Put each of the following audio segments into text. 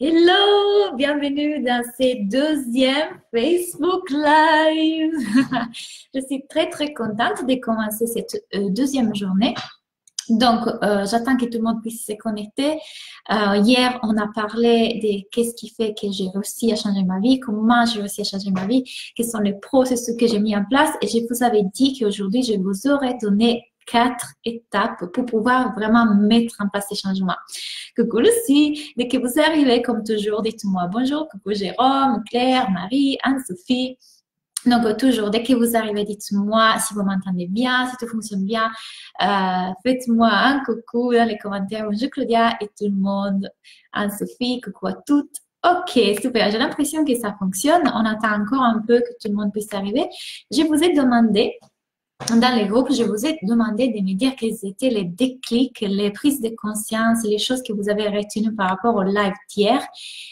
Hello, bienvenue dans ce deuxième Facebook Live. Je suis très contente de commencer cette deuxième journée. Donc, j'attends que tout le monde puisse se connecter. Hier, on a parlé de qu'est-ce qui fait que j'ai réussi à changer ma vie, comment j'ai réussi à changer ma vie, quels sont les processus que j'ai mis en place. Et je vous avais dit qu'aujourd'hui, je vous aurais donné 4 étapes pour pouvoir vraiment mettre en place ces changements. Coucou Lucie, dès que vous arrivez, comme toujours, dites-moi bonjour. Coucou Jérôme, Claire, Marie, Anne-Sophie. Donc, toujours, dès que vous arrivez, dites-moi si vous m'entendez bien, si tout fonctionne bien. Faites-moi un coucou dans les commentaires. Bonjour Claudia et tout le monde. Anne-Sophie, coucou à toutes. Ok, super. J'ai l'impression que ça fonctionne. On attend encore un peu que tout le monde puisse arriver. Je vous ai demandé dans les groupes, je vous ai demandé de me dire quels étaient les déclics, les prises de conscience, les choses que vous avez retenues par rapport au live d'hier.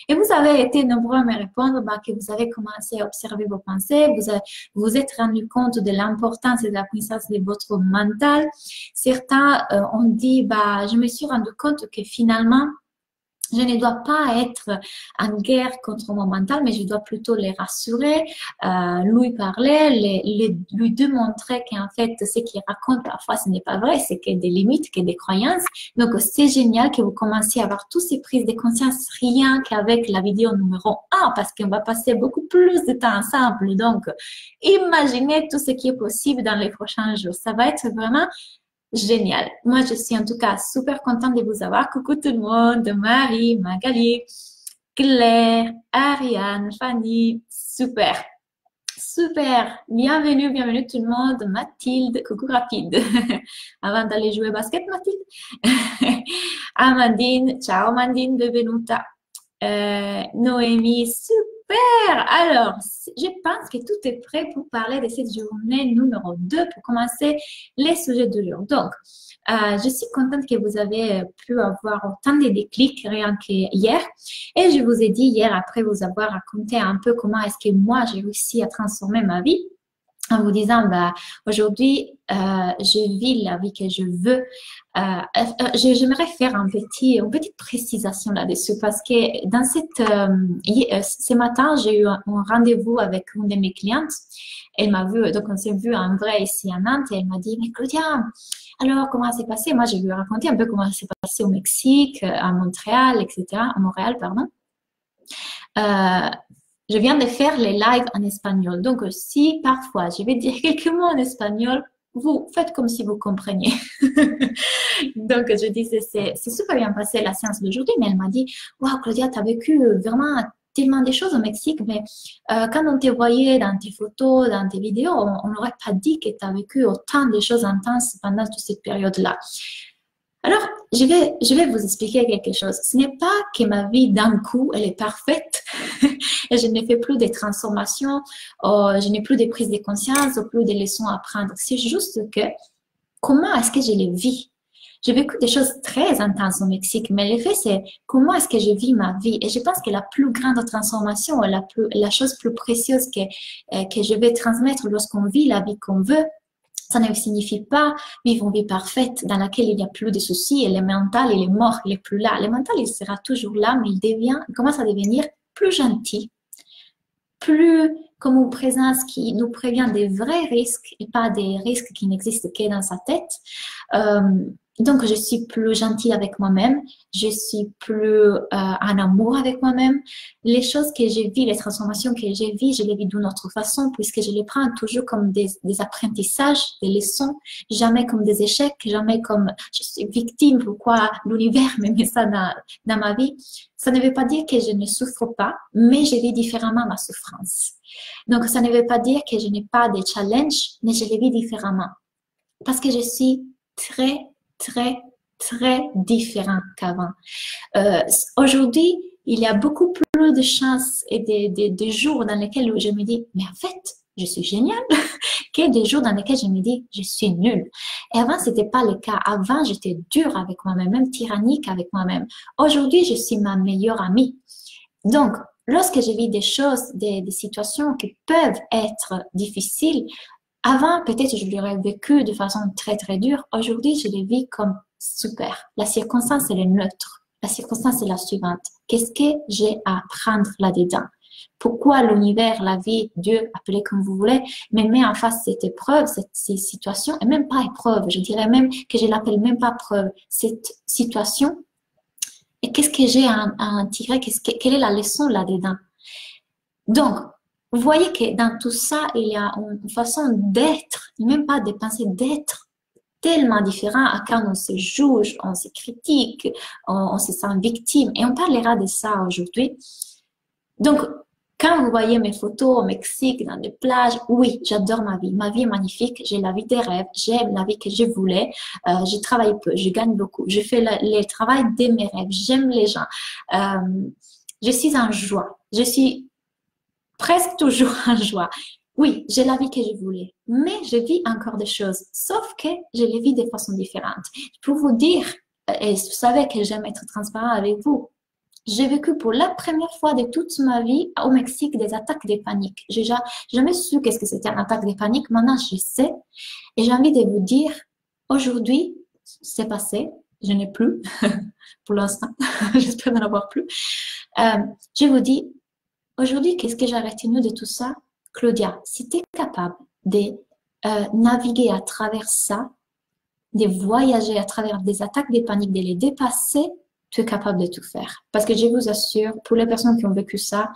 Et vous avez été nombreux à me répondre que vous avez commencé à observer vos pensées, vous vous êtes rendu compte de l'importance et de la puissance de votre mental. Certains ont dit, je me suis rendu compte que finalement, je ne dois pas être en guerre contre mon mental, mais je dois plutôt les rassurer, lui parler, lui démontrer qu'en fait, ce qu'il raconte parfois, ce n'est pas vrai, c'est qu'il y a des limites, qu'il y a des croyances. Donc, c'est génial que vous commenciez à avoir toutes ces prises de conscience rien qu'avec la vidéo numéro 1, parce qu'on va passer beaucoup plus de temps ensemble. Donc, imaginez tout ce qui est possible dans les prochains jours. Ça va être vraiment génial. Moi, je suis en tout cas super contente de vous avoir. Coucou tout le monde, Marie, Magali, Claire, Ariane, Fanny, super. Super, bienvenue tout le monde, Mathilde, coucou rapide. Avant d'aller jouer au basket, Mathilde. Amandine, ciao Amandine, benvenuta. Noémie, super. Alors, je pense que tout est prêt pour parler de cette journée numéro 2 pour commencer les sujets du jour. Donc, je suis contente que vous avez pu avoir autant de déclics rien qu'hier. Et je vous ai dit hier, après vous avoir raconté un peu comment est-ce que moi j'ai réussi à transformer ma vie, en vous disant, aujourd'hui, je vis la vie que je veux. J'aimerais faire une petite précisation là-dessus parce que dans ce matin, j'ai eu un rendez-vous avec une de mes clientes. Elle m'a vu, donc on s'est vu en vrai ici à Nantes et elle m'a dit, mais Claudia, alors comment ça s'est passé? Moi, je lui ai raconté un peu comment ça s'est passé au Mexique, à Montréal, etc., à Montréal, pardon. Je viens de faire les lives en espagnol. Donc, si parfois je vais dire quelques mots en espagnol, vous faites comme si vous compreniez. Donc, je disais, c'est super bien passé la séance d'aujourd'hui, mais elle m'a dit, waouh, Claudia, tu as vécu vraiment tellement des choses au Mexique, mais quand on te voyait dans tes photos, dans tes vidéos, on n'aurait pas dit que tu as vécu autant de choses intenses pendant toute cette période-là. Alors, je vais vous expliquer quelque chose. Ce n'est pas que ma vie d'un coup, elle est parfaite et je ne fais plus de transformations, je n'ai plus de prise de conscience, plus de leçons à apprendre. C'est juste que comment est-ce que je les vis? J'ai vécu des choses très intenses au Mexique, mais l'effet, c'est comment est-ce que je vis ma vie? Et je pense que la plus grande transformation, la chose plus précieuse que je vais transmettre lorsqu'on vit la vie qu'on veut, ça ne signifie pas vivre une vie parfaite dans laquelle il n'y a plus de soucis et le mental, il est mort, il n'est plus là. Le mental, il sera toujours là, mais il commence à devenir plus gentil, plus comme une présence qui nous prévient des vrais risques et pas des risques qui n'existent que dans sa tête. Donc, je suis plus gentille avec moi-même, je suis plus en amour avec moi-même. Les choses que j'ai vues, les transformations que j'ai vues, je les vis d'une autre façon puisque je les prends toujours comme des apprentissages, des leçons, jamais comme des échecs, jamais comme je suis victime, pourquoi l'univers me met ça dans ma vie. Ça ne veut pas dire que je ne souffre pas, mais je vis différemment ma souffrance. Donc, ça ne veut pas dire que je n'ai pas de challenges, mais je les vis différemment parce que je suis très différent qu'avant. Aujourd'hui, il y a beaucoup plus de chances et des jours dans lesquels je me dis, mais en fait, je suis géniale, que des jours dans lesquels je me dis, je suis nulle. Et avant, c'était pas le cas. Avant, j'étais dure avec moi-même, même tyrannique avec moi-même. Aujourd'hui, je suis ma meilleure amie. Donc, lorsque je vis des choses, des situations qui peuvent être difficiles, avant, peut-être je l'aurais vécu de façon très dure. Aujourd'hui, je les vis comme super. La circonstance, elle est neutre. La circonstance est la suivante. Qu'est-ce que j'ai à apprendre là-dedans? Pourquoi l'univers, la vie, Dieu, appelez comme vous voulez, me met en face cette épreuve, cette situation, et même pas épreuve, je dirais même que je l'appelle même pas preuve, cette situation. Et qu'est-ce que j'ai à en tirer? Quelle est la leçon là-dedans? Donc, vous voyez que dans tout ça, il y a une façon d'être, même pas de penser, d'être tellement différent à quand on se juge, on se critique, on se sent victime. Et on parlera de ça aujourd'hui. Donc, quand vous voyez mes photos au Mexique, dans des plages, oui, j'adore ma vie. Ma vie est magnifique. J'ai la vie des rêves. J'aime la vie que je voulais. Je travaille peu. Je gagne beaucoup. Je fais le travail de mes rêves. J'aime les gens. Je suis en joie. Je suis presque toujours en joie. Oui, j'ai la vie que je voulais, mais je vis encore des choses, sauf que je les vis de façon différente. Je peux vous dire, et vous savez que j'aime être transparent avec vous, j'ai vécu pour la première fois de toute ma vie au Mexique des attaques de panique. J'ai jamais su qu'est-ce que c'était une attaque de panique, maintenant je sais, et j'ai envie de vous dire, aujourd'hui, c'est passé, je n'ai plus, pour l'instant, j'espère n'en avoir plus. Je vous dis, aujourd'hui, qu'est-ce que j'ai retenu de tout ça? Claudia, si tu es capable de naviguer à travers ça, de voyager à travers des attaques de panique, de les dépasser, tu es capable de tout faire. Parce que je vous assure, pour les personnes qui ont vécu ça,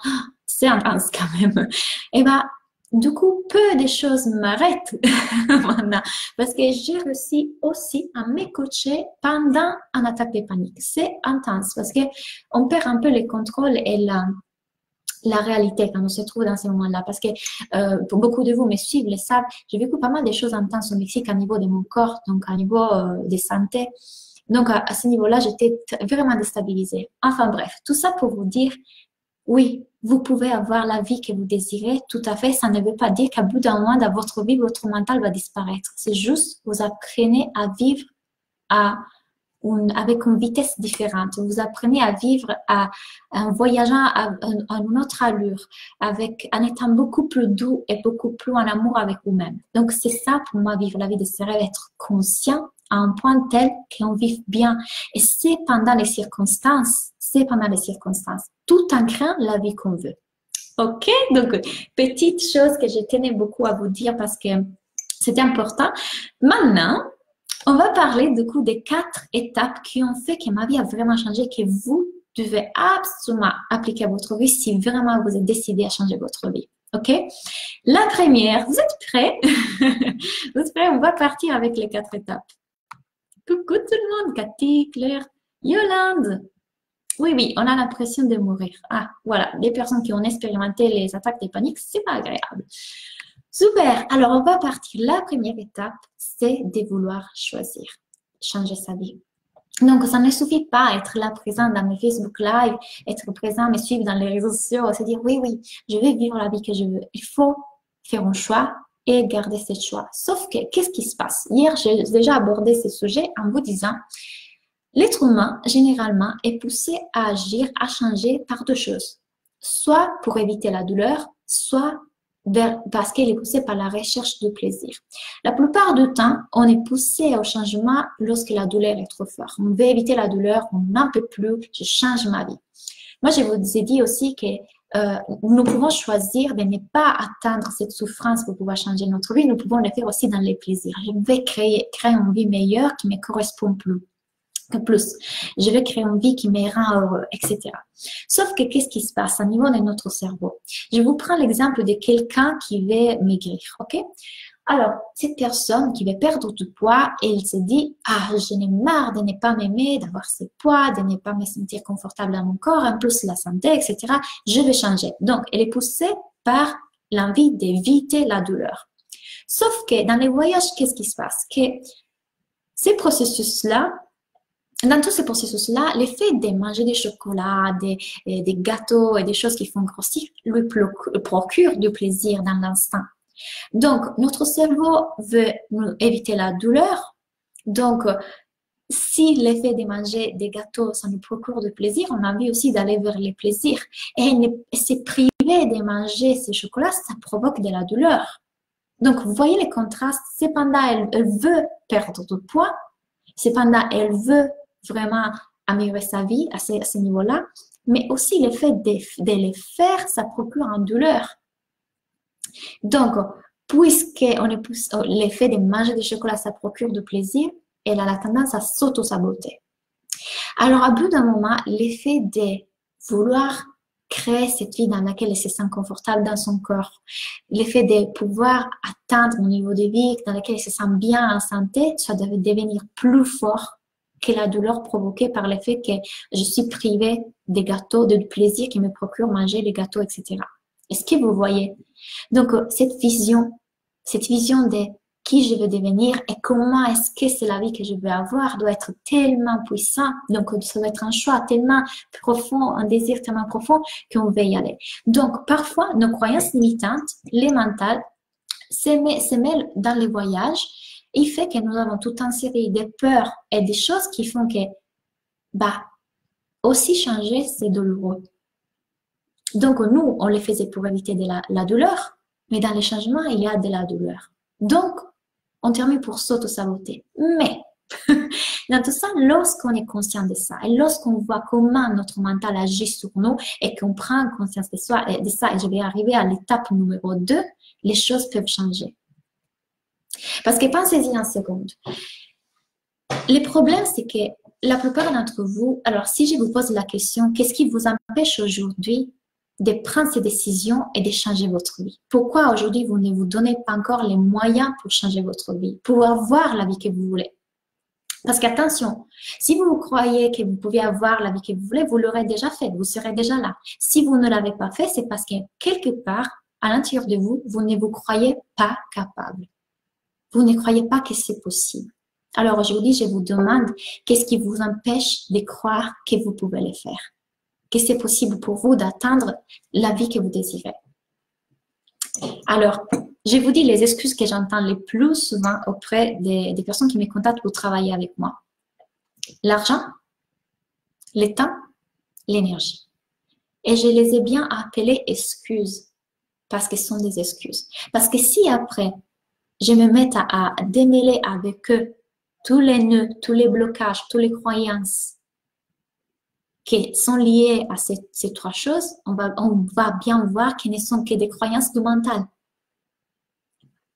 c'est intense quand même. Et bien, du coup, peu de choses m'arrêtent maintenant. Parce que j'ai réussi aussi à me coacher pendant une attaque de panique. C'est intense parce qu'on perd un peu le contrôle et la réalité quand on se trouve dans ces moments-là. Parce que pour beaucoup de vous me suivent, le savent, j'ai vécu pas mal de choses intenses au Mexique à niveau de mon corps, donc à niveau de santé. Donc à ce niveau-là, j'étais vraiment déstabilisée. Enfin bref, tout ça pour vous dire, oui, vous pouvez avoir la vie que vous désirez, tout à fait. Ça ne veut pas dire qu'à bout d'un moment dans votre vie, votre mental va disparaître. C'est juste, vous apprenez à vivre avec une vitesse différente. Vous apprenez à vivre en voyageant à une autre allure, en étant beaucoup plus doux et beaucoup plus en amour avec vous-même. Donc, c'est ça pour moi, vivre la vie de ses rêves, être conscient à un point tel qu'on vive bien. Et c'est pendant les circonstances, tout en créant la vie qu'on veut. Ok? Donc, petite chose que je tenais beaucoup à vous dire parce que c'était important. Maintenant, on va parler du coup des 4 étapes qui ont fait que ma vie a vraiment changé, que vous devez absolument appliquer à votre vie si vraiment vous êtes décidé à changer votre vie. Ok? La première, vous êtes prêts? Vous êtes prêts? On va partir avec les 4 étapes. Coucou tout le monde, Cathy, Claire, Yolande. Oui, oui, on a l'impression de mourir. Ah, voilà, les personnes qui ont expérimenté les attaques de panique, c'est pas agréable. Super, alors on va partir. La première étape, c'est de vouloir choisir, changer sa vie. Donc, ça ne suffit pas être là présent dans mes Facebook Live, être présent, me suivre dans les réseaux sociaux, se dire oui, oui, je vais vivre la vie que je veux. Il faut faire un choix et garder ce choix. Sauf que, qu'est-ce qui se passe? Hier, j'ai déjà abordé ce sujet en vous disant, l'être humain, généralement, est poussé à agir, à changer par 2 choses. Soit pour éviter la douleur, soit parce qu'elle est poussée par la recherche du plaisir. La plupart du temps, on est poussé au changement lorsque la douleur est trop forte. On veut éviter la douleur, on n'en peut plus, je change ma vie. Moi, je vous ai dit aussi que nous pouvons choisir de ne pas atteindre cette souffrance pour pouvoir changer notre vie. Nous pouvons le faire aussi dans les plaisirs. Je vais créer une vie meilleure qui me correspond plus. Je vais créer une vie qui me rend heureux, etc. Sauf que qu'est-ce qui se passe au niveau de notre cerveau? Je vous prends l'exemple de quelqu'un qui veut maigrir, ok? Alors, cette personne qui veut perdre du poids, elle se dit, ah, j'en ai marre de ne pas m'aimer, d'avoir ce poids, de ne pas me sentir confortable dans mon corps, en plus la santé, etc. Je vais changer. Donc, elle est poussée par l'envie d'éviter la douleur. Sauf que dans les voyages, qu'est-ce qui se passe? Que ces processus-là, dans tous ces processus-là, le fait de manger des chocolats, des gâteaux et des choses qui font grossir lui procure du plaisir dans l'instant. Donc, notre cerveau veut nous éviter la douleur. Donc, si l'effet de manger des gâteaux, ça nous procure du plaisir, on a envie aussi d'aller vers le plaisir. Et se priver de manger ces chocolats, ça provoque de la douleur. Donc, vous voyez les contrastes. Cependant, elle veut perdre du poids. Cependant, elle veut vraiment améliorer sa vie à ce niveau-là. mais aussi le fait de les faire, ça procure une douleur. Donc, puisqu'on est l'effet de manger du chocolat, ça procure du plaisir, elle a la tendance à s'auto-saboter. Alors, à bout d'un moment, l'effet de vouloir créer cette vie dans laquelle elle se sent confortable dans son corps, l'effet de pouvoir atteindre un niveau de vie dans lequel elle se sent bien en santé, ça doit devenir plus fort que la douleur provoquée par le fait que je suis privée des gâteaux, de plaisir qui me procure manger les gâteaux, etc. Est-ce que vous voyez? Donc, cette vision de qui je veux devenir et comment est-ce que c'est la vie que je veux avoir doit être tellement puissant. Donc, ça doit être un choix tellement profond, un désir tellement profond qu'on veut y aller. Donc, parfois, nos croyances limitantes, les mentales, se mêlent dans les voyages. Il fait que nous avons toute une série de peurs et des choses qui font que, aussi changer, c'est douloureux. Donc, nous, on les faisait pour éviter de la douleur, mais dans les changements, il y a de la douleur. Donc, on termine pour s'auto-saboter. Mais, dans tout ça, lorsqu'on est conscient de ça, et lorsqu'on voit comment notre mental agit sur nous, et qu'on prend conscience de ça, et je vais arriver à l'étape numéro 2, les choses peuvent changer. Parce que pensez-y un seconde. Le problème, c'est que la plupart d'entre vous, alors si je vous pose la question, qu'est-ce qui vous empêche aujourd'hui de prendre ces décisions et de changer votre vie? Pourquoi aujourd'hui vous ne vous donnez pas encore les moyens pour changer votre vie, pour avoir la vie que vous voulez? Parce qu'attention, si vous croyez que vous pouvez avoir la vie que vous voulez, vous l'aurez déjà fait, vous serez déjà là. Si vous ne l'avez pas fait, c'est parce que quelque part, à l'intérieur de vous, vous ne vous croyez pas capable. Vous ne croyez pas que c'est possible. Alors aujourd'hui, je vous demande, qu'est-ce qui vous empêche de croire que vous pouvez le faire? Que c'est possible pour vous d'atteindre la vie que vous désirez. Alors, je vous dis les excuses que j'entends le plus souvent auprès des personnes qui me contactent pour travailler avec moi. L'argent, le temps, l'énergie. Et je les ai bien appelées excuses parce que ce sont des excuses. Parce que si après, je me mets à démêler avec eux tous les nœuds, tous les blocages, toutes les croyances qui sont liées à ces trois choses, on va bien voir qu'elles ne sont que des croyances du mental.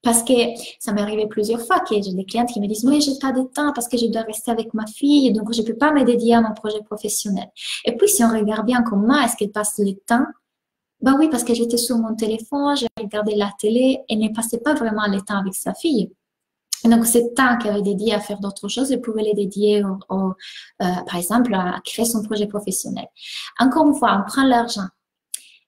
Parce que ça m'est arrivé plusieurs fois que j'ai des clientes qui me disent « Oui, j'ai pas de temps parce que je dois rester avec ma fille, donc je peux pas me dédier à mon projet professionnel. » Et puis, si on regarde bien comment est-ce qu'elle passe le temps, ben oui, parce que j'étais sur mon téléphone, j'ai regardé la télé et ne passait pas vraiment le temps avec sa fille. Et donc, ce temps qu'elle avait dédié à faire d'autres choses, elle pouvait les dédier, par exemple, à créer son projet professionnel. Encore une fois, on prend l'argent.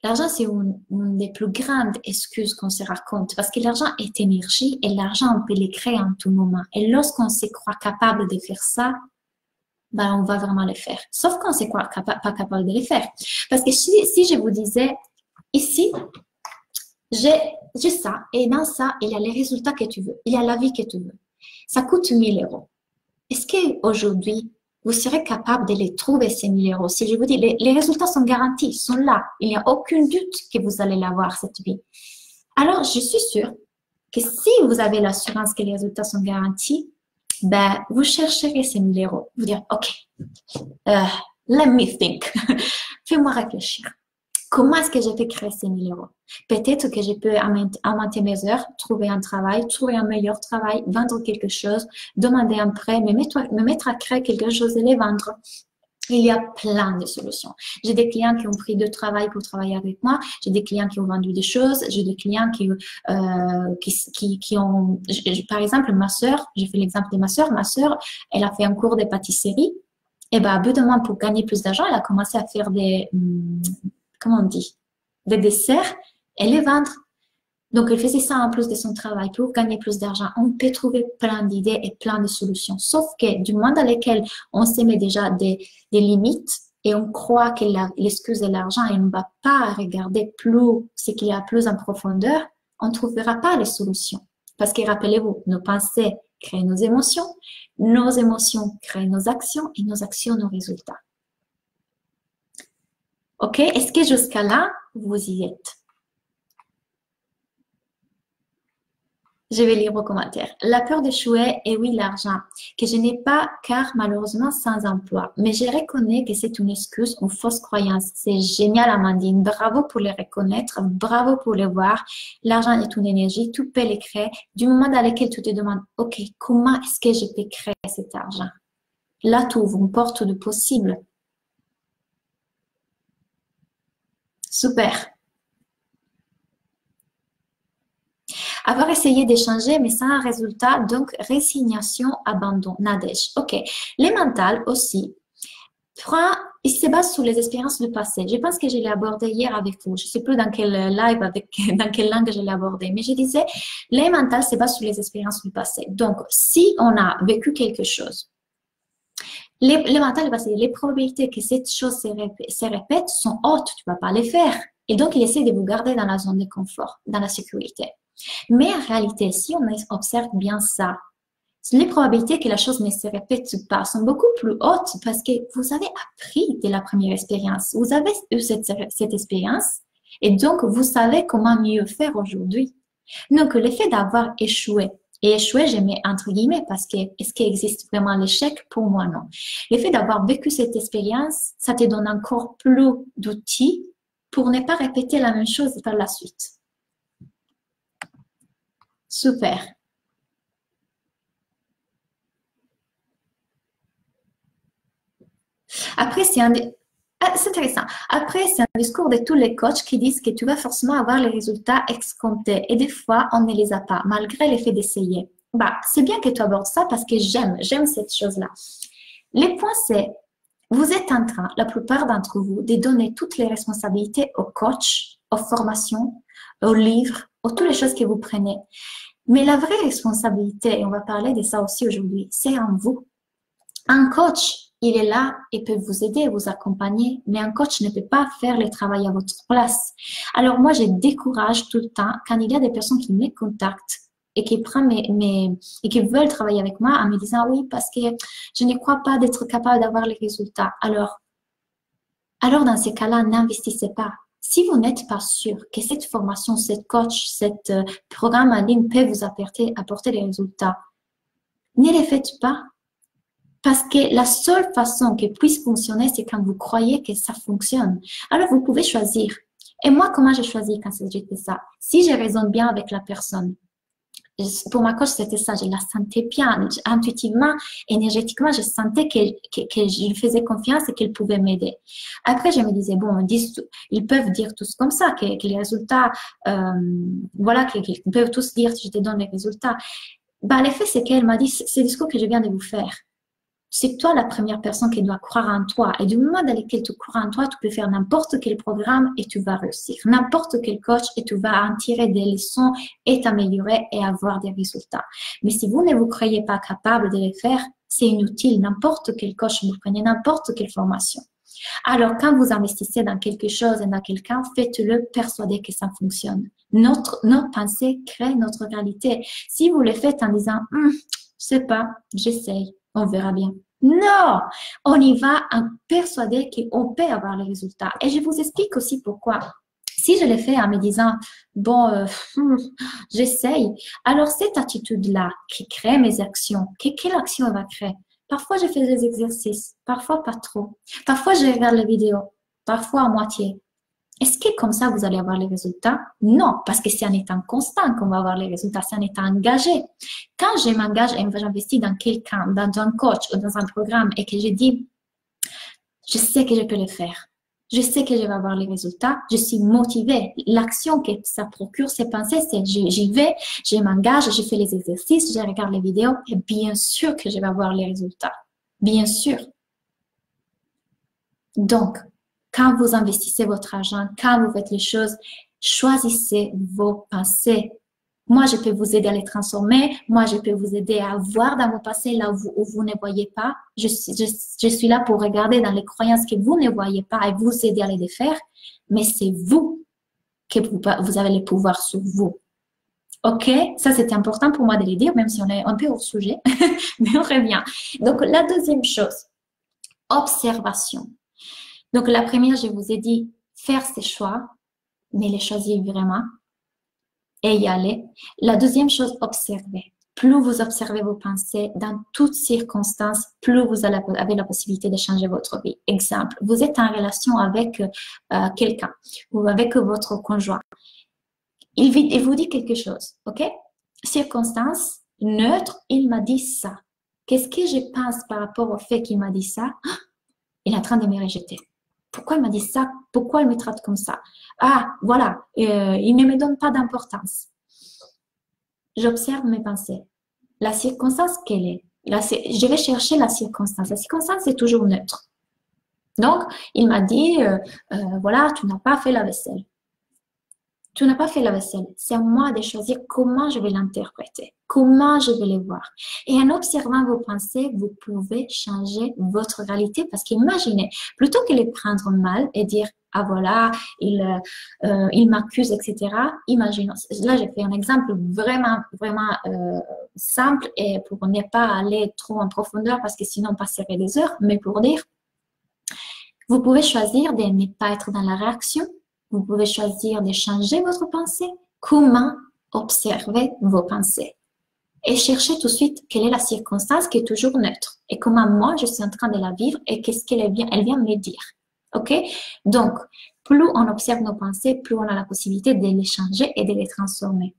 L'argent, c'est une des plus grandes excuses qu'on se raconte parce que l'argent est énergie et l'argent, on peut le créer en tout moment. Et lorsqu'on se croit capable de faire ça, ben, on va vraiment le faire. Sauf qu'on ne se croit pas capable de le faire. Parce que si je vous disais, ici, j'ai ça, et dans ça, il y a les résultats que tu veux, il y a la vie que tu veux. Ça coûte 1000 euros. Est-ce qu'aujourd'hui, vous serez capable de les trouver, ces 1000 euros? Si je vous dis, les résultats sont garantis, sont là. Il n'y a aucun doute que vous allez l'avoir, cette vie. Alors, je suis sûre que si vous avez l'assurance que les résultats sont garantis, ben, vous chercherez ces 1000 euros. Vous dire, OK, let me think. Fais-moi réfléchir. Comment est-ce que je peux créer ces 1000 euros? Peut-être que je peux augmenter mes heures, trouver un travail, trouver un meilleur travail, vendre quelque chose, demander un prêt, me mettre à créer quelque chose et les vendre. Il y a plein de solutions. J'ai des clients qui ont pris de travail pour travailler avec moi. J'ai des clients qui ont vendu des choses. J'ai des clients qui ont... Par exemple, ma sœur, j'ai fait l'exemple de ma sœur. Ma sœur, elle a fait un cours de pâtisserie. Et ben, à bout de moment, pour gagner plus d'argent, elle a commencé à faire des... comment on dit, des desserts et les vendre. Donc, elle faisait ça en plus de son travail pour gagner plus d'argent. On peut trouver plein d'idées et plein de solutions. Sauf que du moment dans lequel on se met déjà des limites et on croit que l'excuse est l'argent et on ne va pas regarder plus ce qu'il y a plus en profondeur, on ne trouvera pas les solutions. Parce que rappelez-vous, nos pensées créent nos émotions créent nos actions et nos actions nos résultats. OK? Est-ce que jusqu'à là, vous y êtes? Je vais lire vos commentaires. La peur d'échouer et oui, l'argent, que je n'ai pas car malheureusement sans emploi. Mais je reconnais que c'est une excuse ou fausse croyance. C'est génial, Amandine. Bravo pour les reconnaître. Bravo pour les voir. L'argent est une énergie. Tu peux les créer du moment dans lequel tu te demandes, OK, comment est-ce que je peux créer cet argent? Là, tu ouvres une porte de possible. Super. Avoir essayé d'échanger, mais sans résultat, donc résignation, abandon, Nadège. OK. Les mentales aussi. Il se base sur les expériences du passé. Je pense que je l'ai abordé hier avec vous. Je ne sais plus dans quel live, dans quelle langue je l'ai abordé. Mais je disais, les mentales se basent sur les expériences du passé. Donc, si on a vécu quelque chose, les mentales, les probabilités que cette chose se répète sont hautes. Tu ne vas pas les faire. Et donc, il essaie de vous garder dans la zone de confort, dans la sécurité. Mais en réalité, si on observe bien ça, les probabilités que la chose ne se répète pas sont beaucoup plus hautes parce que vous avez appris de la première expérience. Vous avez eu cette expérience et donc vous savez comment mieux faire aujourd'hui. Donc, le fait d'avoir échoué, et échoué, je mets entre guillemets parce que est-ce qu'il existe vraiment l'échec? Pour moi, non. Le fait d'avoir vécu cette expérience, ça te donne encore plus d'outils pour ne pas répéter la même chose par la suite. Super. Après, c'est intéressant. Après, c'est un discours de tous les coachs qui disent que tu vas forcément avoir les résultats escomptés. Et des fois, on ne les a pas, malgré l'effet d'essayer. Bah, c'est bien que tu abordes ça parce que j'aime cette chose-là. Les points, c'est, vous êtes en train, la plupart d'entre vous, de donner toutes les responsabilités au coach, aux formations, aux livres, aux toutes les choses que vous prenez. Mais la vraie responsabilité, et on va parler de ça aussi aujourd'hui, c'est en vous. Un coach, il est là et peut vous aider, vous accompagner, mais un coach ne peut pas faire le travail à votre place. Alors moi, je décourage tout le temps quand il y a des personnes qui me contactent et qui prennent et qui veulent travailler avec moi en me disant oui, parce que je ne crois pas d'être capable d'avoir les résultats. Alors dans ces cas-là, n'investissez pas. Si vous n'êtes pas sûr que cette formation, cette coach, cette programme en ligne peut vous apporter les résultats, ne les faites pas. Parce que la seule façon que puisse fonctionner, c'est quand vous croyez que ça fonctionne. Alors, vous pouvez choisir. Et moi, comment j'ai choisi quand j'ai fait ça? Si je raisonne bien avec la personne, pour ma coach, c'était ça, je la sentais bien, intuitivement, énergétiquement, je sentais que je lui faisais confiance et qu'elle pouvait m'aider. Après, je me disais, bon, ils peuvent dire tous comme ça, que les résultats, voilà, qu'ils peuvent tous dire, je te donne les résultats. Ben, l'effet, c'est qu'elle m'a dit, c'est le discours que je viens de vous faire. C'est toi la première personne qui doit croire en toi. Et du moment dans lequel tu crois en toi, tu peux faire n'importe quel programme et tu vas réussir. N'importe quel coach et tu vas en tirer des leçons et t'améliorer et avoir des résultats. Mais si vous ne vous croyez pas capable de les faire, c'est inutile. N'importe quel coach, vous prenez n'importe quelle formation. Alors, quand vous investissez dans quelque chose et dans quelqu'un, faites-le persuader que ça fonctionne. Notre pensée crée notre réalité. Si vous le faites en disant, je sais pas, j'essaye. On verra bien. Non, on y va en persuader qu'on peut avoir les résultats. Et je vous explique aussi pourquoi. Si je le fais en me disant, bon, j'essaye, alors cette attitude-là qui crée mes actions, quelle action elle va créer? Parfois, je fais des exercices, parfois pas trop. Parfois, je regarde les vidéos, parfois à moitié. Est-ce que comme ça, vous allez avoir les résultats? Non, parce que c'est en étant constant qu'on va avoir les résultats, c'est en étant engagé. Quand je m'engage et j'investis dans quelqu'un, dans un coach ou dans un programme et que je dis, je sais que je peux le faire, je sais que je vais avoir les résultats, je suis motivée. L'action que ça procure, ces pensées, c'est j'y vais, je m'engage, je fais les exercices, je regarde les vidéos et bien sûr que je vais avoir les résultats. Bien sûr. Donc, quand vous investissez votre argent, quand vous faites les choses, choisissez vos pensées. Moi, je peux vous aider à les transformer. Moi, je peux vous aider à voir dans vos passés là où vous ne voyez pas. Je suis là pour regarder dans les croyances que vous ne voyez pas et vous aider à les défaire. Mais c'est vous que vous avez le pouvoir sur vous. OK? Ça, c'est important pour moi de le dire, même si on est un peu hors sujet. Mais on revient. Donc, la deuxième chose, observation. Donc, la première, je vous ai dit, faire ses choix, mais les choisir vraiment. et y aller. La deuxième chose, observer. Plus vous observez vos pensées dans toutes circonstances, plus vous avez la possibilité de changer votre vie. Exemple, vous êtes en relation avec quelqu'un ou avec votre conjoint. Il vous dit quelque chose, ok? Circonstance neutre, il m'a dit ça. Qu'est-ce que je pense par rapport au fait qu'il m'a dit ça? Il est en train de me rejeter. Pourquoi il m'a dit ça? Pourquoi il me traite comme ça? Ah, voilà, il ne me donne pas d'importance. J'observe mes pensées. La circonstance, quelle est? Là, je vais chercher la circonstance. La circonstance est toujours neutre. Donc, il m'a dit, voilà, tu n'as pas fait la vaisselle. Tu n'as pas fait la vaisselle. C'est à moi de choisir comment je vais l'interpréter, comment je vais les voir. Et en observant vos pensées, vous pouvez changer votre réalité parce qu'imaginez, plutôt que les prendre mal et dire, ah voilà, il m'accuse, etc. Imaginons, là j'ai fait un exemple vraiment simple et pour ne pas aller trop en profondeur parce que sinon on passerait des heures, mais pour dire, vous pouvez choisir de ne pas être dans la réaction. Vous pouvez choisir de changer votre pensée. Comment observer vos pensées? Et chercher tout de suite quelle est la circonstance qui est toujours neutre. Et comment moi, je suis en train de la vivre et qu'est-ce qu'elle vient me dire. OK? Donc, plus on observe nos pensées, plus on a la possibilité de les changer et de les transformer.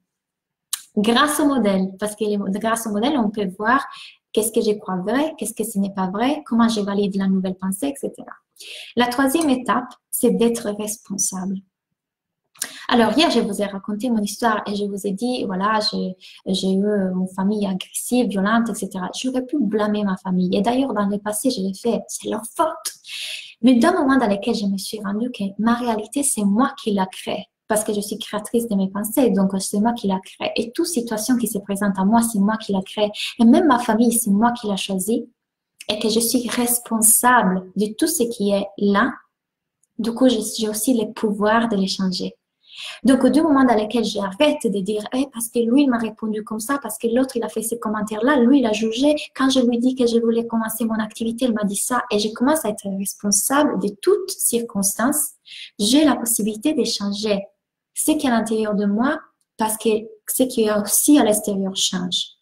Grâce au modèle, parce que grâce au modèle, on peut voir qu'est-ce que je crois vrai, qu'est-ce que ce n'est pas vrai, comment je valide la nouvelle pensée, etc. La troisième étape, c'est d'être responsable. Alors, hier, je vous ai raconté mon histoire et je vous ai dit, voilà, j'ai eu une famille agressive, violente, etc. J'aurais pu blâmer ma famille. Et d'ailleurs, dans le passé, je l'ai fait, c'est leur faute. Mais dans le moment dans lequel je me suis rendue que ma réalité, c'est moi qui la crée. Parce que je suis créatrice de mes pensées, donc c'est moi qui la crée. Et toute situation qui se présente à moi, c'est moi qui la crée. Et même ma famille, c'est moi qui l'a choisie. Et que je suis responsable de tout ce qui est là. Du coup, j'ai aussi le pouvoir de les changer. Donc, du moment dans lequel j'arrête de dire hey, parce que lui, il m'a répondu comme ça, parce que l'autre, il a fait ces commentaires-là, lui, il a jugé. Quand je lui dis que je voulais commencer mon activité, il m'a dit ça. Et je commence à être responsable de toutes circonstances. J'ai la possibilité de changer ce qui est à l'intérieur de moi, parce que ce qui est aussi à l'extérieur change.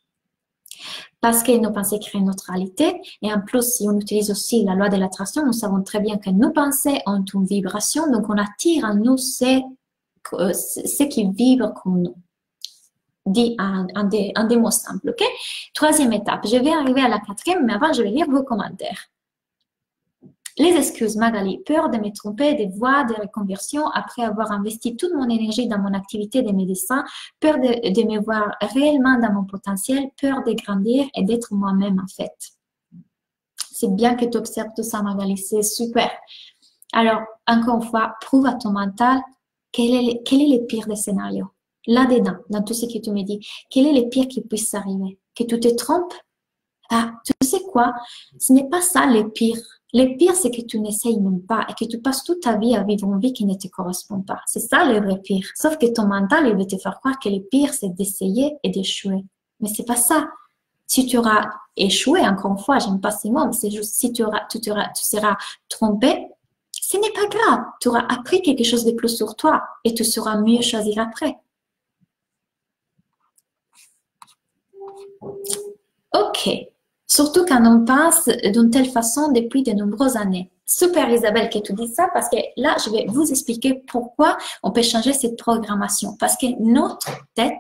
Parce que nos pensées créent notre réalité. Et en plus, si on utilise aussi la loi de l'attraction, nous savons très bien que nos pensées ont une vibration. Donc, on attire en nous ce qui vibre comme nous. Dit en des mots simples, ok? Troisième étape. Je vais arriver à la quatrième, mais avant, je vais lire vos commentaires. Les excuses, Magali. Peur de me tromper des voies de reconversion après avoir investi toute mon énergie dans mon activité de médecin. Peur de me voir réellement dans mon potentiel. Peur de grandir et d'être moi-même, en fait. C'est bien que tu observes tout ça, Magali. C'est super. Alors, encore une fois, prouve à ton mental quel est le pire des scénarios. Là-dedans, dans tout ce que tu me dis, quel est le pire qui puisse arriver? Que tu te trompes? Ah, tu sais quoi? Ce n'est pas ça le pire. Le pire, c'est que tu n'essayes même pas et que tu passes toute ta vie à vivre une vie qui ne te correspond pas. C'est ça le vrai pire. Sauf que ton mental, il veut te faire croire que le pire, c'est d'essayer et d'échouer. Mais c'est pas ça. Si tu auras échoué, encore une fois, j'aime pas ces mots, mais c'est juste si tu seras trompé, ce n'est pas grave. Tu auras appris quelque chose de plus sur toi et tu sauras mieux choisir après. Ok. Surtout quand on pense d'une telle façon depuis de nombreuses années. Super Isabelle que tu dis ça parce que là, je vais vous expliquer pourquoi on peut changer cette programmation. Parce que notre tête,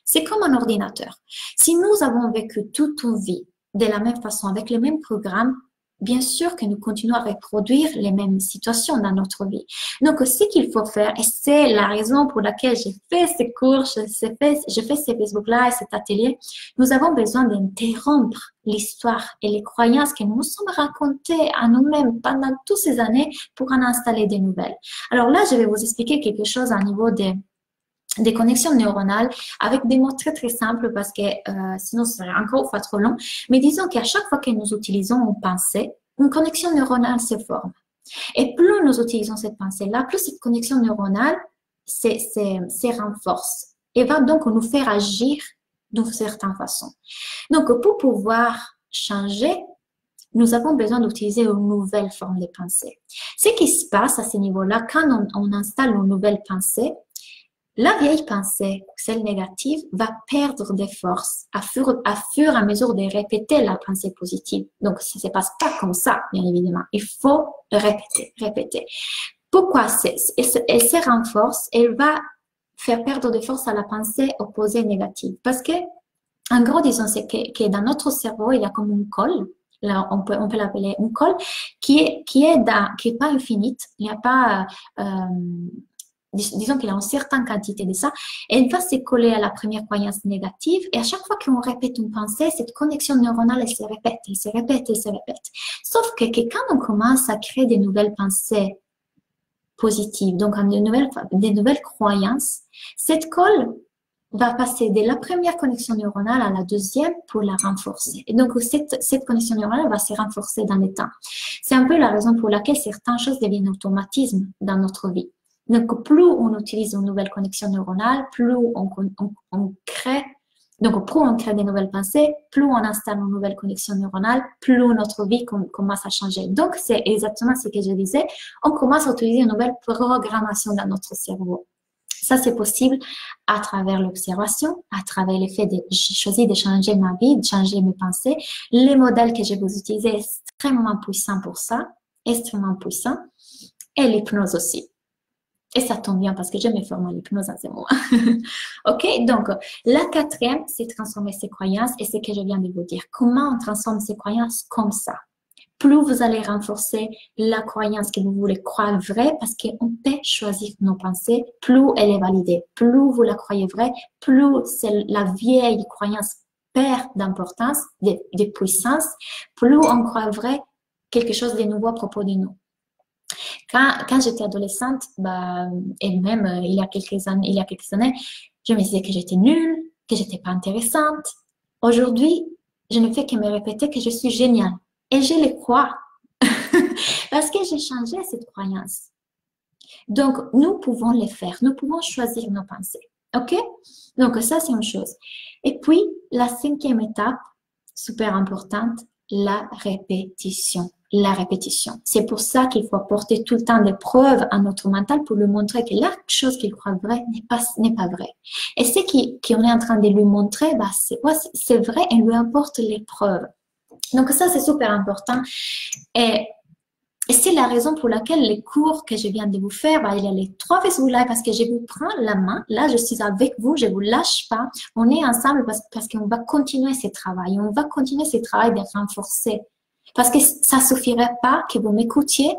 c'est comme un ordinateur. Si nous avons vécu toute une vie de la même façon, avec les mêmes programmes, bien sûr que nous continuons à reproduire les mêmes situations dans notre vie. Donc, ce qu'il faut faire, et c'est la raison pour laquelle j'ai fait ces cours, je fais ces Facebook Live, cet atelier, nous avons besoin d'interrompre l'histoire et les croyances que nous nous sommes racontées à nous-mêmes pendant toutes ces années pour en installer des nouvelles. Alors là, je vais vous expliquer quelque chose au niveau des connexions neuronales avec des mots très très simples parce que sinon ce serait encore une fois trop long. Mais disons qu'à chaque fois que nous utilisons une pensée, une connexion neuronale se forme. Et plus nous utilisons cette pensée-là, plus cette connexion neuronale se renforce et va donc nous faire agir d'une certaine façon. Donc pour pouvoir changer, nous avons besoin d'utiliser une nouvelle forme de pensée. Ce qui se passe à ce niveau-là, quand on installe une nouvelle pensée, La vieille pensée, celle négative, va perdre des forces à fur et à mesure de répéter la pensée positive. Donc, ça ne se passe pas comme ça, bien évidemment. Il faut répéter, répéter. Pourquoi elle se renforce, elle va faire perdre des forces à la pensée opposée négative. Parce que, en gros, disons, c'est que dans notre cerveau, il y a comme une colle. Là, on peut l'appeler une colle qui est pas infinite. Il n'y a pas, disons qu'il y a une certaine quantité de ça, elle va se coller à la première croyance négative et à chaque fois qu'on répète une pensée, cette connexion neuronale, elle se répète, elle se répète, elle se répète. Sauf que quand on commence à créer des nouvelles pensées positives, donc des nouvelles croyances, cette colle va passer de la première connexion neuronale à la deuxième pour la renforcer. Et donc, cette connexion neuronale va se renforcer dans le temps. C'est un peu la raison pour laquelle certaines choses deviennent automatismes dans notre vie. Donc, plus on utilise une nouvelle connexion neuronale, plus on crée, donc plus on crée des nouvelles pensées, plus on installe une nouvelle connexion neuronale, plus notre vie commence à changer. Donc, c'est exactement ce que je disais. On commence à utiliser une nouvelle programmation dans notre cerveau. Ça, c'est possible à travers l'observation, à travers le fait de j'ai choisi de changer ma vie, de changer mes pensées. Les modèles que je vous utilise sont extrêmement puissants pour ça, extrêmement puissants. Et l'hypnose aussi. Et ça tombe bien parce que je me forme à l'hypnose en ce moment. OK? Donc, la quatrième, c'est transformer ses croyances et c'est ce que je viens de vous dire. Comment on transforme ses croyances comme ça? Plus vous allez renforcer la croyance que vous voulez croire vraie, parce qu'on peut choisir nos pensées, plus elle est validée. Plus vous la croyez vraie, plus la vieille croyance perd d'importance, de puissance, plus on croit vrai quelque chose de nouveau à propos de nous. Quand j'étais adolescente, et même il y a quelques années, je me disais que j'étais nulle, que j'étais pas intéressante. Aujourd'hui, je ne fais que me répéter que je suis géniale. Et je le crois. Parce que j'ai changé cette croyance. Donc, nous pouvons le faire. Nous pouvons choisir nos pensées. OK? Donc, ça, c'est une chose. Et puis, la cinquième étape, super importante, la répétition. La répétition. C'est pour ça qu'il faut apporter tout le temps des preuves à notre mental pour lui montrer que la chose qu'il croit vraie n'est pas vraie. Et ce qu'on est en train de lui montrer, c'est vrai et lui apporte les preuves. Donc ça, c'est super important. Et c'est la raison pour laquelle les cours que je viens de vous faire, il y a les 3 Facebook Live parce que je vous prends la main. Là, je suis avec vous, je ne vous lâche pas. On est ensemble parce qu'on va continuer ce travail. On va continuer ce travail de renforcer. Parce que ça ne suffirait pas que vous m'écoutiez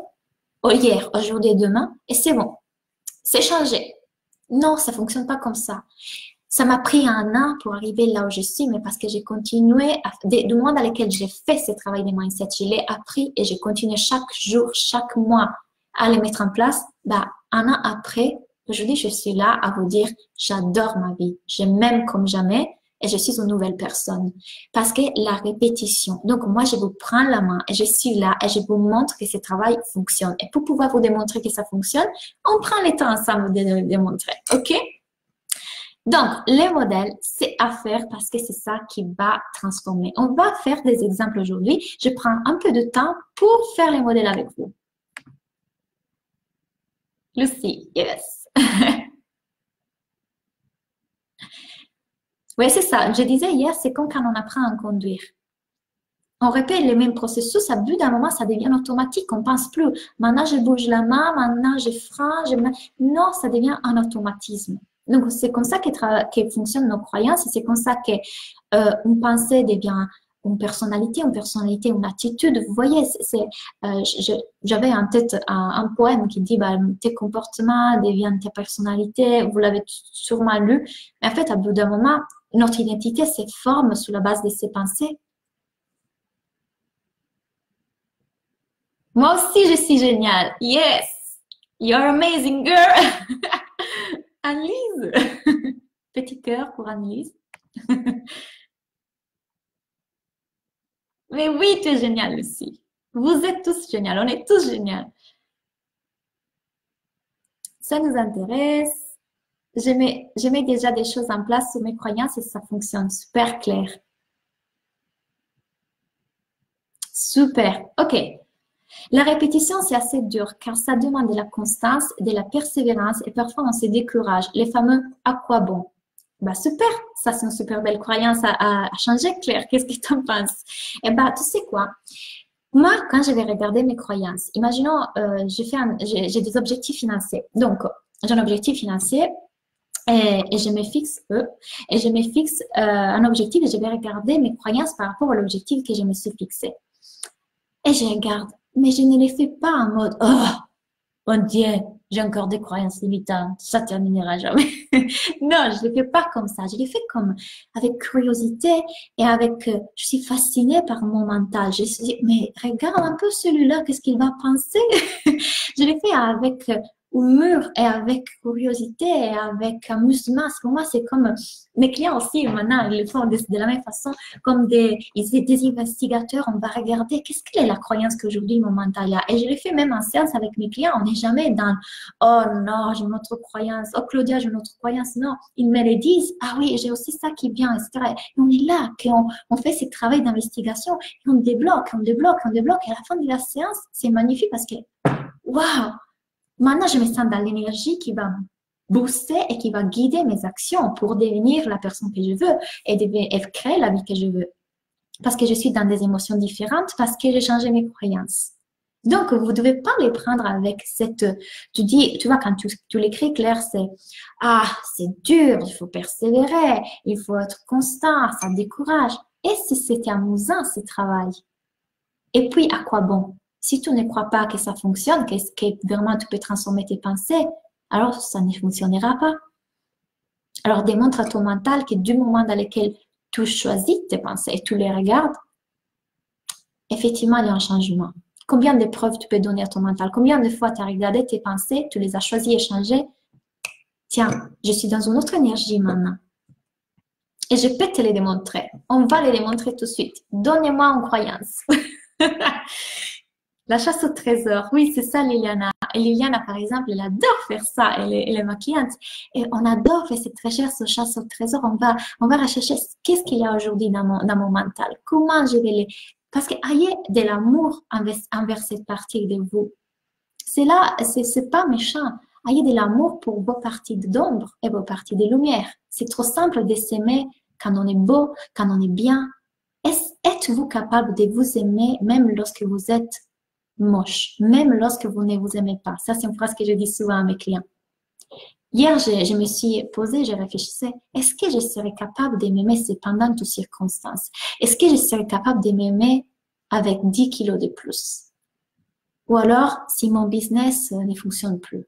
hier, aujourd'hui et demain, et c'est bon. C'est changé. Non, ça ne fonctionne pas comme ça. Ça m'a pris 1 an pour arriver là où je suis, mais parce que j'ai continué, du moment dans lequel j'ai fait ce travail de mindset, je l'ai appris et j'ai continué chaque jour, chaque mois à le mettre en place. 1 an après, aujourd'hui, je suis là à vous dire, j'adore ma vie, je m'aime comme jamais et je suis une nouvelle personne. Parce que la répétition, donc moi, je vous prends la main et je suis là et je vous montre que ce travail fonctionne. Et pour pouvoir vous démontrer que ça fonctionne, on prend le temps ensemble de le démontrer, OK? Donc, les modèles, c'est à faire parce que c'est ça qui va transformer. On va faire des exemples aujourd'hui. Je prends un peu de temps pour faire les modèles avec vous. Lucie, yes. Oui, c'est ça. Je disais hier, c'est comme quand on apprend à conduire. On répète le même processus, à bout d'un moment, ça devient automatique. On ne pense plus. Maintenant, je bouge la main, maintenant, je freine. Non, ça devient un automatisme. Donc, c'est comme ça que fonctionnent nos croyances. C'est comme ça qu'une pensée devient une personnalité, une attitude. Vous voyez, j'avais en tête un poème qui dit tes comportements deviennent ta personnalité. Vous l'avez sûrement lu. Mais en fait, à bout d'un moment, notre identité se forme sur la base de ces pensées. Moi aussi, je suis géniale. Yes, you're amazing girl. Annelise. Petit cœur pour Annelise. Mais oui, tu es géniale aussi. Vous êtes tous géniaux. On est tous géniaux. Ça nous intéresse. Je mets déjà des choses en place sur mes croyances et ça fonctionne super clair. Super. OK. La répétition, c'est assez dur car ça demande de la constance, de la persévérance et parfois on se décourage. Les fameux à quoi bon? Bah super, ça c'est une super belle croyance à changer, Claire. Qu'est-ce que tu en penses? Eh bah, tu sais quoi? Moi, quand je vais regarder mes croyances, imaginons, j'ai des objectifs financiers. Donc, j'ai un objectif financier et je me fixe et je me fixe un objectif et je vais regarder mes croyances par rapport à l'objectif que je me suis fixé. Et je regarde, mais je ne les fais pas en mode oh mon Dieu, j'ai encore des croyances limitantes, ça terminera jamais. Non, je les fais pas comme ça. Je les fais comme avec curiosité et avec je suis fascinée par mon mental. Je suis mais regarde un peu celui-là, qu'est-ce qu'il va penser? Je les fais avec humour et avec curiosité et avec amusement. Pour moi, c'est comme mes clients aussi, maintenant, ils le font de la même façon, comme des investigateurs. On va regarder qu'est-ce qu'elle est la croyance qu'aujourd'hui mon mental a. Et je le fais même en séance avec mes clients. On n'est jamais dans oh non, j'ai une autre croyance. Oh Claudia, j'ai une autre croyance. Non, ils me le disent. Ah oui, j'ai aussi ça qui vient, etc. Et on est là, on fait ce travail d'investigation et on débloque, on débloque, on débloque. Et à la fin de la séance, c'est magnifique parce que waouh! Maintenant, je me sens dans l'énergie qui va booster et qui va guider mes actions pour devenir la personne que je veux et créer la vie que je veux. Parce que je suis dans des émotions différentes, parce que j'ai changé mes croyances. Donc, vous ne devez pas les prendre avec cette... Tu vois, quand tu l'écris, Claire, c'est « Ah, c'est dur, il faut persévérer, il faut être constant, ça décourage. » Et si c'était amusant, ce travail? Et puis, à quoi bon? Si tu ne crois pas que ça fonctionne, que vraiment tu peux transformer tes pensées, alors ça ne fonctionnera pas. Alors démontre à ton mental que du moment dans lequel tu choisis tes pensées et tu les regardes, effectivement, il y a un changement. Combien de preuves tu peux donner à ton mental? Combien de fois tu as regardé tes pensées, tu les as choisies et changées? Tiens, je suis dans une autre énergie maintenant. Et je peux te les démontrer. On va les démontrer tout de suite. Donnez-moi une croyance. La chasse au trésor, oui, c'est ça Liliana. Et Liliana, par exemple, elle adore faire ça, elle est ma cliente. Et on adore faire cette recherche au chasse au trésor. On va rechercher qu'est-ce qu'il y a aujourd'hui dans mon mental. Comment je vais les... Parce qu'il y a de l'amour envers cette partie de vous. C'est là, c'est pas méchant. Il y a de l'amour pour vos parties d'ombre et vos parties de lumière. C'est trop simple de s'aimer quand on est beau, quand on est bien. Êtes-vous capable de vous aimer même lorsque vous êtes moche, même lorsque vous ne vous aimez pas? Ça, c'est une phrase que je dis souvent à mes clients. Hier, je me suis posée, je réfléchissais, est-ce que je serais capable de m'aimer cependant toutes circonstances? Est-ce que je serais capable de m'aimer avec 10 kilos de plus? Ou alors, si mon business ne fonctionne plus?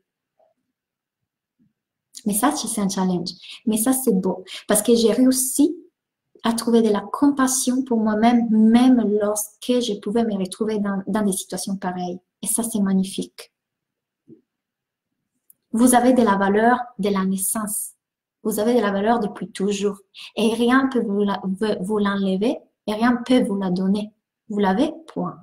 Mais ça, c'est un challenge. Mais ça, c'est beau. Parce que j'ai réussi à trouver de la compassion pour moi-même, même lorsque je pouvais me retrouver dans des situations pareilles. Et ça, c'est magnifique. Vous avez de la valeur de la naissance. Vous avez de la valeur depuis toujours. Et rien ne peut vous l'enlever et rien ne peut vous la donner. Vous l'avez, point.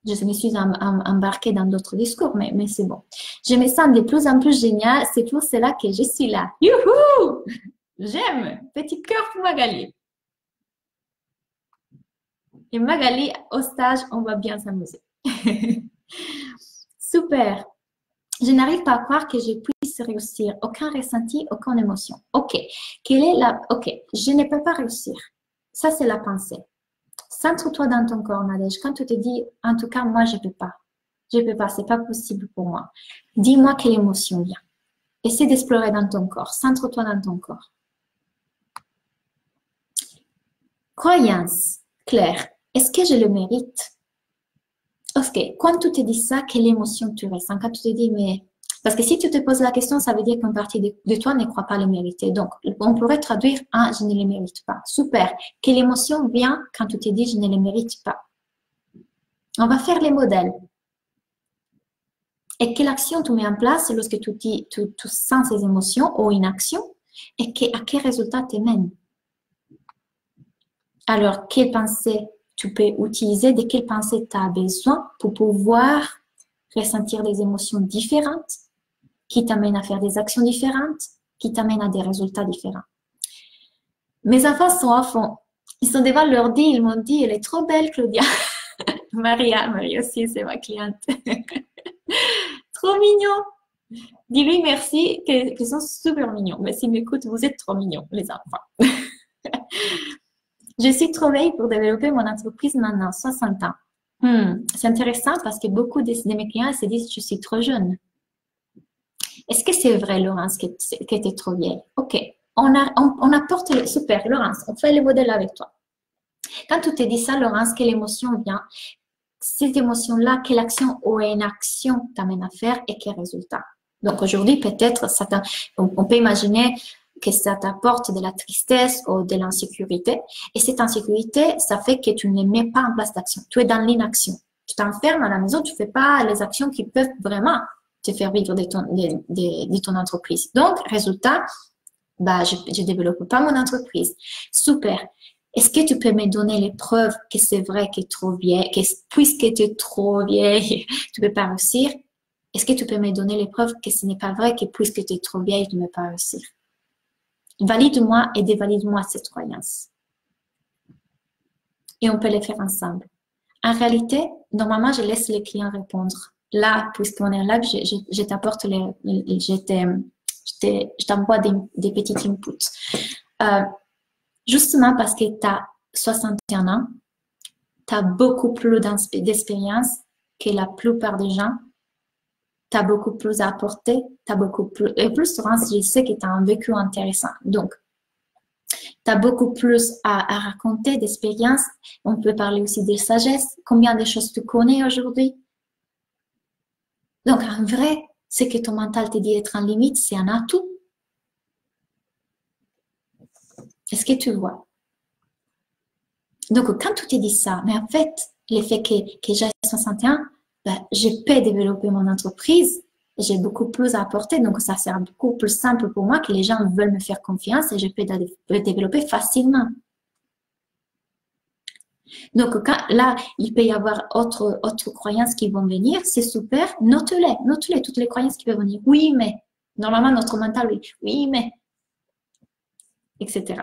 Je me suis embarquée dans d'autres discours, mais c'est bon. Je me sens de plus en plus géniale. C'est pour cela que je suis là. Youhou! J'aime. Petit cœur pour Magali. Et Magali, au stage, on va bien s'amuser. Super. Je n'arrive pas à croire que je puisse réussir. Aucun ressenti, aucune émotion. Ok. Ok. Je ne peux pas réussir. Ça, c'est la pensée. Centre-toi dans ton corps, Nadège. Quand tu te dis, en tout cas, moi, je ne peux pas. Je ne peux pas. C'est pas possible pour moi. Dis-moi quelle émotion vient. Essaie d'explorer dans ton corps. Centre-toi dans ton corps. Croyance. Claire. Est-ce que je le mérite? Ok, quand tu te dis ça, quelle émotion tu ressens? Quand tu te dis, mais... Parce que si tu te poses la question, ça veut dire qu'une partie de toi ne croit pas le mériter. Donc, on pourrait traduire, ah, je ne le mérite pas. Super. Quelle émotion vient quand tu te dis, je ne le mérite pas? On va faire les modèles. Et quelle action tu mets en place lorsque tu sens ces émotions ou une action? Et à quel résultat tu mènes? Alors, quelle pensée tu peux utiliser, de quelle pensée tu as besoin pour pouvoir ressentir des émotions différentes qui t'amènent à faire des actions différentes, qui t'amènent à des résultats différents. Mes enfants sont à fond. Ils sont devant l'ordi, ils m'ont dit, elle est trop belle, Claudia. Marie aussi, c'est ma cliente. Trop mignon. Dis-lui merci, qu'ils sont super mignons. Mais s'ils m'écoutent, vous êtes trop mignons, les enfants. Je suis trop vieille pour développer mon entreprise maintenant, 60 ans. C'est intéressant parce que beaucoup de mes clients se disent, je suis trop jeune. Est-ce que c'est vrai, Laurence, que tu es trop vieille? Ok, on apporte, super, Laurence, on fait le modèle avec toi. Quand tu te dis ça, Laurence, quelle émotion vient? Cette émotion-là, quelle action ou inaction t'amène à faire et quel résultat? Donc aujourd'hui, peut-être, on peut imaginer que ça t'apporte de la tristesse ou de l'insécurité. Et cette insécurité, ça fait que tu ne mets pas en place d'action. Tu es dans l'inaction. Tu t'enfermes à la maison, tu ne fais pas les actions qui peuvent vraiment te faire vivre de ton entreprise. Donc, résultat, je ne développe pas mon entreprise. Super. Est-ce que tu peux me donner les preuves que c'est vrai que tu es trop vieille, puisque tu es trop vieille, tu ne peux pas réussir? Est-ce que tu peux me donner les preuves que ce n'est pas vrai que puisque tu es trop vieille, tu ne peux pas réussir? Valide-moi et dévalide-moi cette croyance. Et on peut les faire ensemble. En réalité, normalement, je laisse les clients répondre. Là, puisqu'on est en live, je t'apporte je t'envoie des petits inputs. Justement parce que tu as 61 ans, tu as beaucoup plus d'expérience que la plupart des gens. Tu as beaucoup plus à apporter, tu as beaucoup plus. Et plus souvent, je sais que tu as un vécu intéressant. Donc, tu as beaucoup plus à raconter d'expérience. On peut parler aussi de sagesse. Combien de choses tu connais aujourd'hui? Donc, en vrai, ce que ton mental te dit être en limite, c'est un atout. Est-ce que tu vois? Donc, quand tu te dis ça, mais en fait, le fait que j'ai 61, je peux développer mon entreprise, j'ai beaucoup plus à apporter, donc ça sera beaucoup plus simple pour moi que les gens veulent me faire confiance et je peux le développer facilement. Donc, là, il peut y avoir autres croyances qui vont venir, c'est super, note-les, toutes les croyances qui peuvent venir. Oui, mais, normalement, notre mental, oui, mais, etc.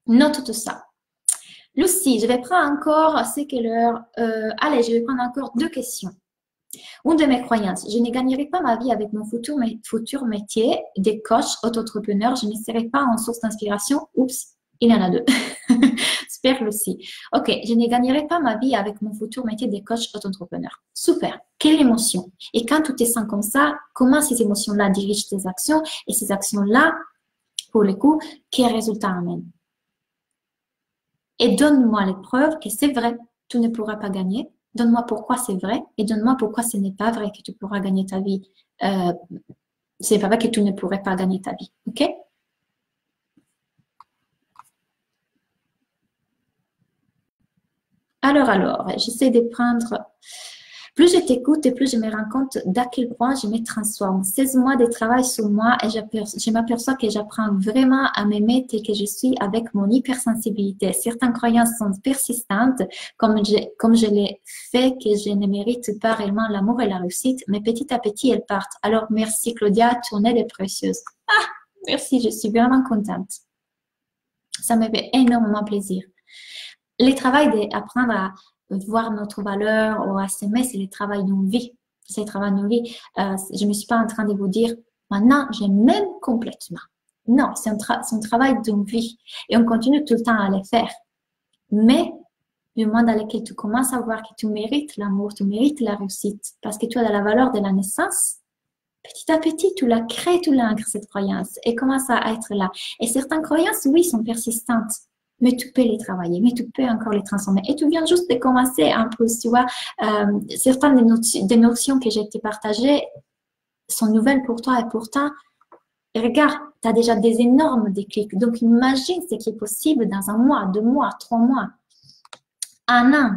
Note tout ça. Lucie, je vais prendre encore, c'est quelle heure? Allez, je vais prendre encore 2 questions. Une de mes croyances, je ne gagnerai pas ma vie avec mon futur métier de coach auto-entrepreneur, je ne serai pas en source d'inspiration. Oups, il y en a 2. Super, Lucie. Ok, je ne gagnerai pas ma vie avec mon futur métier de coach auto-entrepreneur. Super. Quelle émotion? Et quand tu te sens comme ça, comment ces émotions-là dirigent tes actions et ces actions-là, pour le coup, quels résultats amènent? Et donne-moi les preuves que c'est vrai, tu ne pourras pas gagner. Donne-moi pourquoi c'est vrai et donne-moi pourquoi ce n'est pas vrai que tu pourras gagner ta vie. C'est pas vrai que tu ne pourrais pas gagner ta vie. OK? Alors, j'essaie de prendre... Plus je t'écoute et plus je me rends compte d'à quel point je me transforme. 16 mois de travail sur moi et je m'aperçois que j'apprends vraiment à m'aimer tel que je suis avec mon hypersensibilité. Certaines croyances sont persistantes, comme je l'ai fait, que je ne mérite pas réellement l'amour et la réussite, mais petit à petit, elles partent. Alors, merci Claudia, tu en es des précieuses. Ah, merci, je suis vraiment contente. Ça me fait énormément plaisir. Le travail d'apprendre à voir notre valeur ou à s'aimer, c'est le travail d'une vie. C'est le travail d'une vie. Je ne me suis pas en train de vous dire, maintenant, je m'aime complètement. Non, c'est un travail d'une vie. Et on continue tout le temps à le faire. Mais, du moment dans lequel tu commences à voir que tu mérites l'amour, tu mérites la réussite, parce que tu as la valeur de la naissance, petit à petit, tu la crées, tu l'ancres, cette croyance, et commence à être là. Et certaines croyances, oui, sont persistantes. Mais tu peux les travailler, mais tu peux encore les transformer. Et tu viens juste de commencer un peu, tu vois. Certaines des notions que j'ai te partagées sont nouvelles pour toi et pourtant, regarde, tu as déjà des énormes déclics. Donc, imagine ce qui est possible dans 1 mois, 2 mois, 3 mois, 1 an.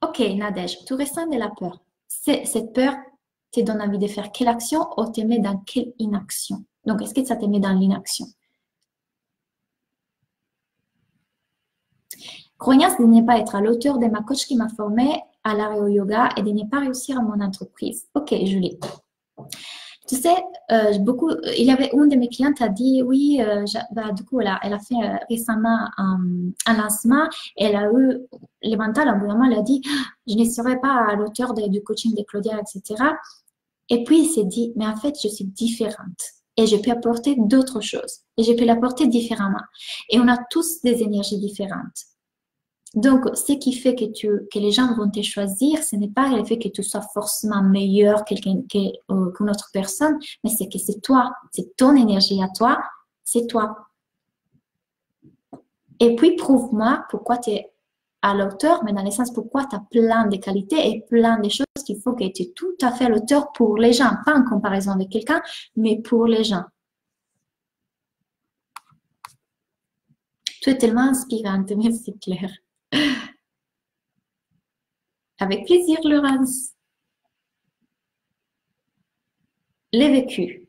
Ok, Nadège, tu ressens de la peur. Cette peur te donne envie de faire quelle action ou te met dans quelle inaction? Donc, est-ce que ça te met dans l'inaction? Croyance de ne pas être à l'auteur de ma coach qui m'a formée à l'arrêt au yoga et de ne pas réussir à mon entreprise. Ok, Julie. Tu sais, il y avait une de mes clientes a dit, oui, du coup, elle a fait récemment un lancement, elle a eu, le mental, au bout d'un moment, elle a dit, je ne serai pas à l'auteur du coaching de Claudia, etc. Et puis, il s'est dit, mais en fait, je suis différente et je peux apporter d'autres choses et je peux l'apporter différemment. Et on a tous des énergies différentes. Donc, ce qui fait que les gens vont te choisir, ce n'est pas le fait que tu sois forcément meilleur qu'une autre personne, mais c'est que c'est toi, c'est ton énergie à toi, c'est toi. Et puis, prouve-moi pourquoi tu es à l'auteur, mais dans le sens pourquoi tu as plein de qualités et plein de choses qu'il faut que tu es tout à fait à l'auteur pour les gens, pas en comparaison avec quelqu'un, mais pour les gens. Tu es tellement inspirante, merci Claire. Avec plaisir, Laurence. Les vécus.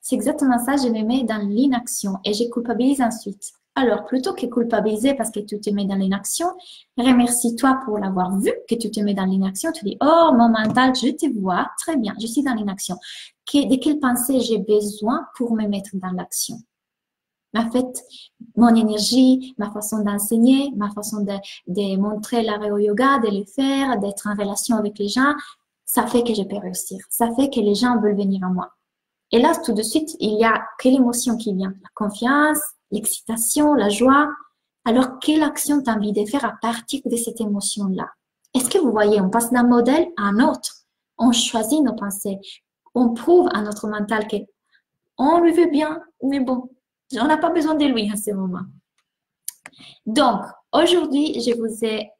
C'est exactement ça, je me mets dans l'inaction et je culpabilise ensuite. Alors, plutôt que culpabiliser parce que tu te mets dans l'inaction, remercie-toi pour l'avoir vu, que tu te mets dans l'inaction. Tu dis, oh, mon mental, je te vois, très bien, je suis dans l'inaction. De quelle pensée j'ai besoin pour me mettre dans l'action? En fait, mon énergie, ma façon d'enseigner, ma façon de montrer l'arrêt au yoga, de le faire, d'être en relation avec les gens, ça fait que je peux réussir. Ça fait que les gens veulent venir à moi. Et là, tout de suite, il y a quelle émotion qui vient? La confiance, l'excitation, la joie. Alors, quelle action tu as envie de faire à partir de cette émotion-là? Est-ce que vous voyez, on passe d'un modèle à un autre. On choisit nos pensées. On prouve à notre mental qu'on lui veut bien, mais bon, on n'a pas besoin de lui à ce moment. Donc, aujourd'hui, je vous ai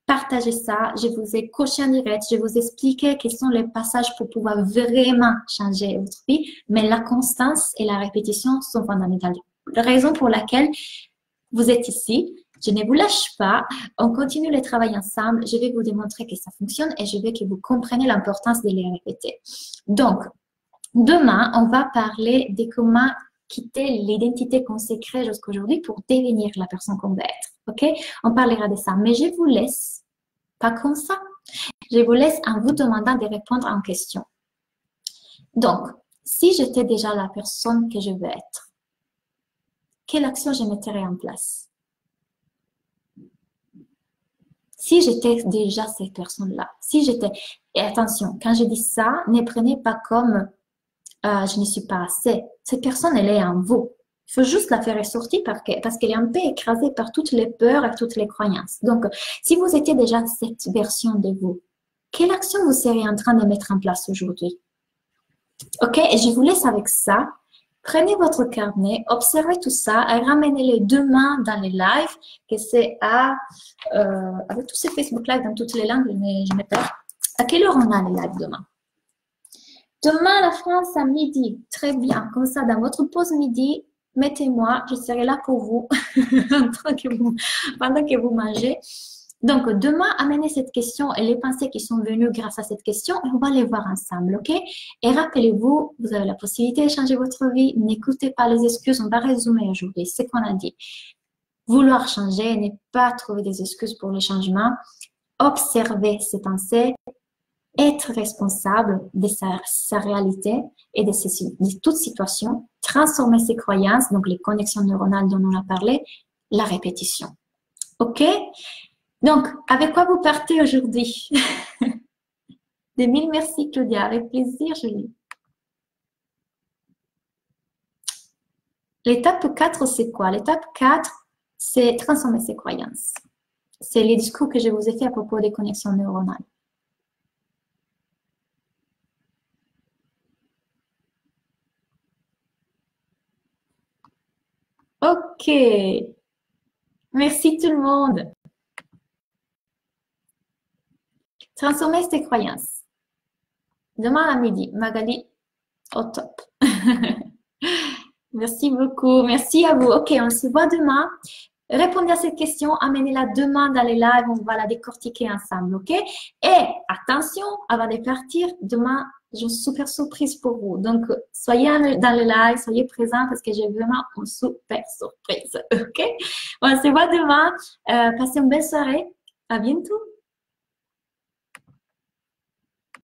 partagé ça, je vous ai coaché en direct, je vous ai expliqué quels sont les passages pour pouvoir vraiment changer votre vie, mais la constance et la répétition sont fondamentales. La raison pour laquelle vous êtes ici, je ne vous lâche pas, on continue le travail ensemble, je vais vous démontrer que ça fonctionne et je veux que vous compreniez l'importance de les répéter. Donc, demain, on va parler de comment quitter l'identité qu'on s'est créée jusqu'aujourd'hui pour devenir la personne qu'on veut être. Ok? On parlera de ça. Mais je vous laisse, pas comme ça, je vous laisse en vous demandant de répondre en question. Donc, si j'étais déjà la personne que je veux être, quelle action je mettrais en place? Si j'étais déjà cette personne-là, si j'étais... Et attention, quand je dis ça, ne prenez pas comme je ne suis pas assez. Cette personne, elle est en vous. Il faut juste la faire ressortir parce qu'elle est un peu écrasée par toutes les peurs et toutes les croyances. Donc, si vous étiez déjà cette version de vous, quelle action vous seriez en train de mettre en place aujourd'hui? Ok, et je vous laisse avec ça. Prenez votre carnet, observez tout ça et ramenez-le demain dans les lives, que c'est avec tous ces Facebook Live dans toutes les langues, je me perds. À quelle heure on a les lives demain? Demain, la France, à midi. Très bien. Comme ça, dans votre pause midi, mettez-moi, je serai là pour vous, pendant que vous mangez. Donc, demain, amenez cette question et les pensées qui sont venues grâce à cette question, et on va les voir ensemble, ok? Et rappelez-vous, vous avez la possibilité de changer votre vie. N'écoutez pas les excuses. On va résumer aujourd'hui ce qu'on a dit. Vouloir changer, ne pas trouver des excuses pour le changement. Observer ses pensées. Être responsable de sa réalité et de toute situation, transformer ses croyances, donc les connexions neuronales dont on a parlé, la répétition. Ok? Donc, avec quoi vous partez aujourd'hui? De mille merci, Claudia. Avec plaisir, Julie. L'étape 4, c'est quoi? L'étape 4, c'est transformer ses croyances. C'est les discours que je vous ai fait à propos des connexions neuronales. Ok. Merci tout le monde. Transformer ses croyances. Demain à midi, Magali, au top. Merci beaucoup. Merci à vous. Ok, on se voit demain. Répondez à cette question, amenez-la demain dans les lives, on va la décortiquer ensemble, ok? Et attention, avant de partir, demain, j'ai une super surprise pour vous. Donc, soyez dans le live, soyez présents parce que j'ai vraiment une super surprise, ok? On se voit demain. Passez une belle soirée. À bientôt.